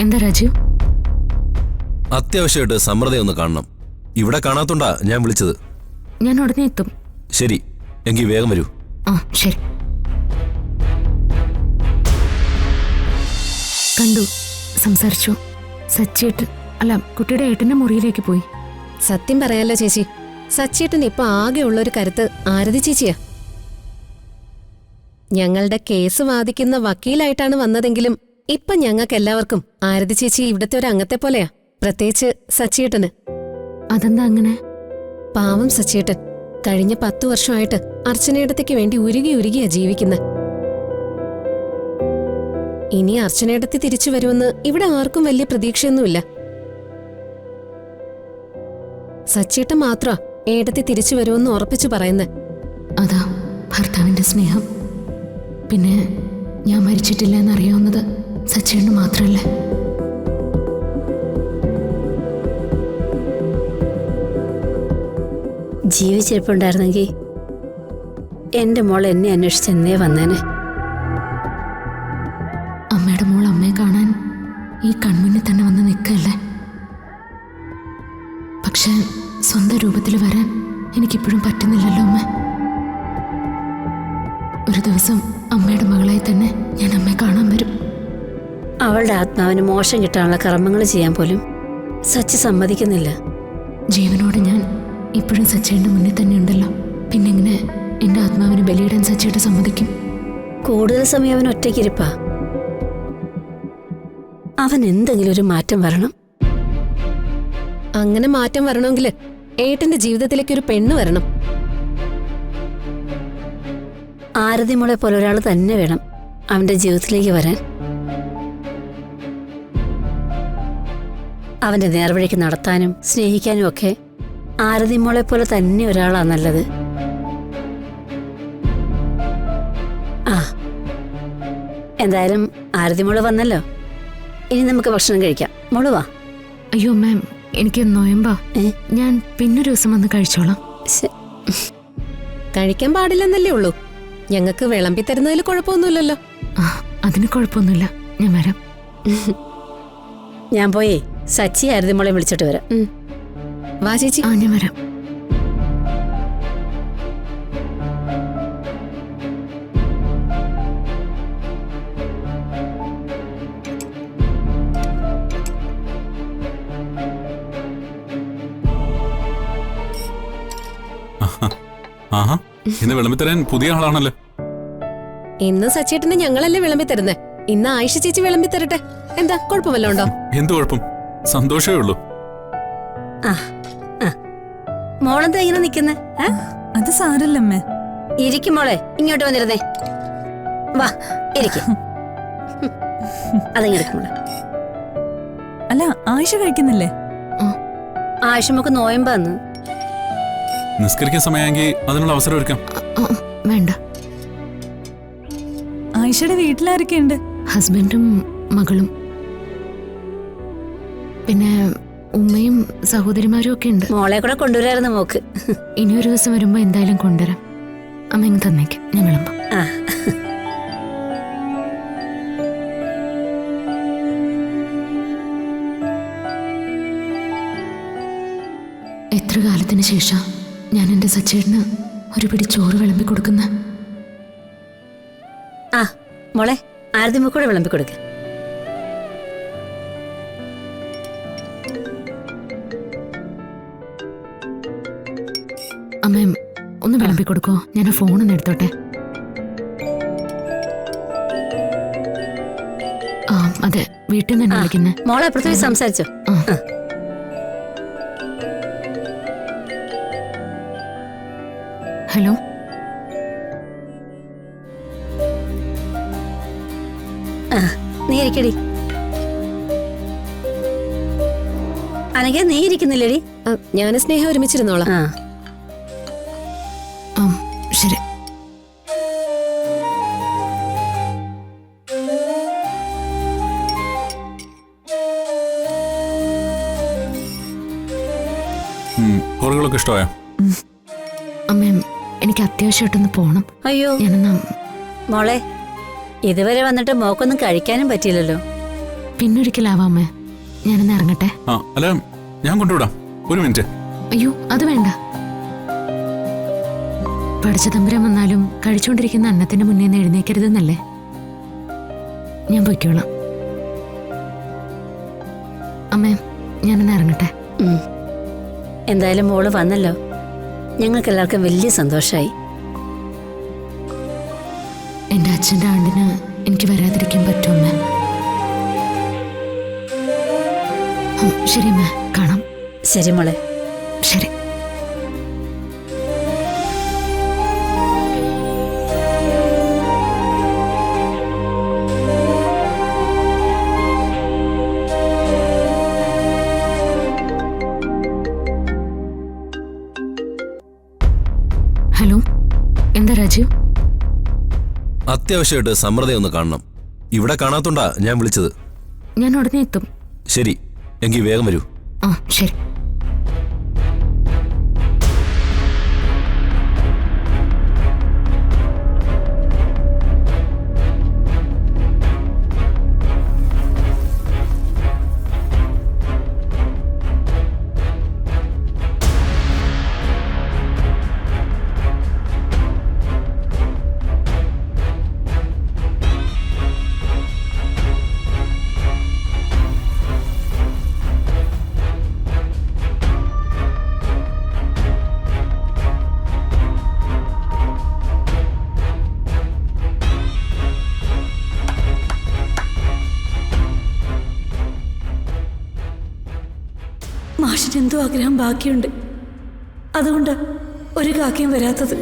എന്താ രാജീവ്? അത്യാവശ്യമായിട്ട് സമൃദ്ധയെ ഒന്ന് കാണണം. ഇവിടെ കാണാത്തോണ്ടാ ഞാൻ വിളിച്ചത്. ഞാൻ ഉടനെ എത്തും. ശരി, എങ്കിൽ വേഗം വരൂ. ആ ശരി. കണ്ടു, സംസാരിച്ചു. സച്ചേട്ടൻ അല്ല, കുട്ടിയുടെ ഏട്ടന്റെ മുറിയിലേക്ക് പോയി. സത്യം പറയാലോ ചേച്ചി, സച്ചേട്ടൻ ഇപ്പൊ ആകെയുള്ള ഒരു കരുത്ത് ആരതി ചേച്ചിയാ. ഞങ്ങളുടെ കേസ് വാദിക്കുന്ന വക്കീലായിട്ടാണ് വന്നതെങ്കിലും ഇപ്പൊ ഞങ്ങൾക്ക് എല്ലാവർക്കും ആരതി ചേച്ചി ഇവിടത്തെ ഒരു അംഗത്തെ പോലെയാ. പ്രത്യേകിച്ച് സച്ചേട്ടന്. അതെന്താ അങ്ങനെ? പാവം സച്ചേട്ടൻ കഴിഞ്ഞ 10 വർഷമായിട്ട് അർച്ചനയിടത്തേക്ക് വേണ്ടി ഉരുകിയാ ജീവിക്കുന്നത്. ഇനി അർച്ചനയിടത്തി തിരിച്ചു വരുമെന്ന് ഇവിടെ ആർക്കും വലിയ പ്രതീക്ഷയൊന്നുമില്ല. സച്ചേട്ടൻ മാത്ര ഏടത്തി തിരിച്ചു വരുമെന്ന് ഉറപ്പിച്ചു പറയുന്നത്. അതാ ഭർത്താവിന്റെ സ്നേഹം. പിന്നെ ഞാൻ മരിച്ചിട്ടില്ല എന്നറിയാവുന്നത് സച്ചേട്ടന് മാത്രല്ലേ. ജീവിച്ചിരിപ്പുണ്ടായിരുന്നെങ്കിൽ എന്റെ മോൾ എന്നെ അന്വേഷിച്ചെന്നേ വന്നേനെ. അമ്മയുടെ മോൾ അമ്മയെ കാണാൻ ഈ കൺമുന്നിൽ തന്നെ വന്ന് നിൽക്കല്ലേ. പക്ഷെ സ്വന്തം രൂപത്തിൽ വരാൻ എനിക്കിപ്പോഴും പറ്റുന്നില്ലല്ലോ അമ്മ. ഒരു ദിവസം അമ്മയുടെ മകളായി തന്നെ ഞാൻ അമ്മയെ കാണാൻ വരും. അവളുടെ ആത്മാവിന് മോശം കിട്ടാനുള്ള കർമ്മങ്ങൾ ചെയ്യാൻ പോലും സച്ചി സമ്മതിക്കുന്നില്ല. ജീവനോടെ ഞാൻ ഇപ്പോഴും സച്ചേന്റെ മുന്നിൽ തന്നെ ഉണ്ടല്ലോ. പിന്നെങ്ങനെ എന്റെ ആത്മാവിന് ബലിയിടാൻ സച്ചേട്ട് സമ്മതിക്കും? കൂടുതൽ സമയം അവൻ ഒറ്റയ്ക്കിരിപ്പാ. അവൻ എന്തെങ്കിലും ഒരു മാറ്റം വരണം. അങ്ങനെ മാറ്റം വരണമെങ്കിൽ ഏട്ടന്റെ ജീവിതത്തിലേക്ക് ഒരു പെണ്ണ് വരണം. ആരതി മോളെ പോലെ ഒരാൾ തന്നെ വേണം അവന്റെ ജീവിതത്തിലേക്ക് വരാൻ. അവന്റെ നേർവഴിക്ക് നടത്താനും സ്നേഹിക്കാനും ഒക്കെ ആരതി മോളെ പോലെ തന്നെ ഒരാളാ നല്ലത്. ആ, എന്തായാലും ആരതി മോള് വന്നല്ലോ. ഇനി നമുക്ക് ഭക്ഷണം കഴിക്കാം. മോള് വാ. അയ്യോ മാം, എനിക്ക് നോയമ്പാ. ഞാൻ പിന്നൊരു ദിവസം വന്ന് കഴിച്ചോളാം. കഴിക്കാൻ പാടില്ലെന്നല്ലേ ഉള്ളൂ. ഞങ്ങൾക്ക് വിളമ്പി തരുന്നതിൽ കുഴപ്പമൊന്നുമില്ലല്ലോ. അതിന് കുഴപ്പമൊന്നുമില്ല, ഞാൻ വരാം. ഞാൻ പോയേ സച്ചി ആരതി മോളെ വിളിച്ചിട്ട് വരാം. വാ ചേച്ചി. ഞാൻ വരാം. ആഹാ, ഇന്ന് വിളമ്പിത്തരാൻ പുതിയ ആളാണല്ലോ. ഇന്ന് സച്ചേട്ടന് ഞങ്ങളല്ലേ വിളമ്പി തരുന്നേ. ഇന്ന് ആയിഷ ചേച്ചി വിളമ്പി തരട്ടെ. എന്താ കുഴപ്പമല്ലോ ഉണ്ടോ? എന്ത് കുഴപ്പം, സന്തോഷമേ ഉള്ളൂ. മോളെന്താ ഇങ്ങനെ നിക്കുന്നേ? അത് സാരല്ലമ്മേ. ഇരിക്കും മോളെ, ഇങ്ങോട്ട് വന്നിരുന്നേ. വാ ഇരിക്കും. അതെങ്ങനെ മോളെ? അല്ല, ആയിഷ കഴിക്കുന്നില്ലേ? ആയിഷമൊക്കെ നോയമ്പാന്ന്. നിസ്കരിക്കാൻ സമയമെങ്കിൽ അതിനുള്ള അവസരം ഒരുക്കാം. വേണ്ട. ആയിഷയുടെ വീട്ടിലാരൊക്കെയുണ്ട്? ഹസ്ബൻഡും മകളും, പിന്നെ ഉമ്മയും സഹോദരിമാരും ഒക്കെ ഉണ്ട്. മോളെ കൂടെ കൊണ്ടുവരായിരുന്നു മോക്ക്. ഇനി ഒരു ദിവസം വരുമ്പോ എന്തായാലും കൊണ്ടുവരാം. അമ്മ ഇങ്ങ് തന്നേക്ക്, ഞാൻ വിളമ്പാം. എത്ര കാലത്തിന് ശേഷം ഞാൻ എന്റെ സച്ചേട്ടന് ഒരു പിടി ചോറ് വിളമ്പി കൊടുക്കുന്ന. ആ മോളെ, ആരതി കൂടെ വിളമ്പി കൊടുക്ക. അമ്മ ഒന്ന് വിളമ്പി കൊടുക്കോ? ഞാൻ ആ ഫോണൊന്ന് എടുത്തോട്ടെ. ആ അതെ, വീട്ടിൽ നിന്ന് തന്നെ വിളിക്കുന്നേ. മോളെ അപ്പുറത്ത് സംസാരിച്ചോ? ഹലോ, നീ ഇരിക്കടി. അനഘ നീ ഇരിക്കുന്നില്ലേടി? ഞാൻ സ്നേഹം ഒരുമിച്ചിരുന്നോളാം. ശരി. ഹോറുകളൊക്കെ ഇഷ്ടമായോ? അമ്മ, എനിക്ക് അത്യാവശ്യമായിട്ടൊന്ന് പോണം. അയ്യോ ഞാനെന്നാ. മോളെ, ഇതുവരെ വന്നിട്ട് മോക്കൊന്നും കഴിക്കാനും പറ്റിയില്ലല്ലോ. പിന്നൊരിക്കലാവാം അമ്മേ. ഞാനൊന്ന് ഇറങ്ങട്ടെ. ആ അല്ല, ഞാൻ കൊണ്ടുവിടാം. ഒരു മിനിറ്റ്. അയ്യോ, അത് വേണ്ട. പഠിച്ച തമ്പുരാൻ വന്നാലും കഴിച്ചുകൊണ്ടിരിക്കുന്ന അന്നത്തിന്റെ മുന്നേ നിന്ന് എഴുന്നേക്കരുതെന്നല്ലേ? ഞാൻ പൊയ്ക്കോളാം. അമ്മേ, ഞാനൊന്ന് ഇറങ്ങട്ടെ. എന്തായാലും മോള് വന്നല്ലോ, ഞങ്ങൾക്ക് എല്ലാവർക്കും വലിയ സന്തോഷമായി. എന്റെ അച്ഛന്റെ ആണ്ടിന് എനിക്ക് വരാതിരിക്കാൻ പറ്റുമേ? ശരി അമ്മേ, കാണാം. ശരി മോളെ. ശരി. ഹലോ, എന്താ രാജീവ്? അത്യാവശ്യമായിട്ട് സമൃദ്ധയെ ഒന്ന് കാണണം. ഇവിടെ കാണാത്തോണ്ടാ ഞാൻ വിളിച്ചത്. ഞാൻ ഉടനെ എത്തും. ശരി, എങ്കിൽ വേഗം വരൂ. ആ ശരി. മാഷിന് എന്തോ ആഗ്രഹം ബാക്കിയുണ്ട്, അതുകൊണ്ട് ഒരു കാക്കയും വരാത്തത്.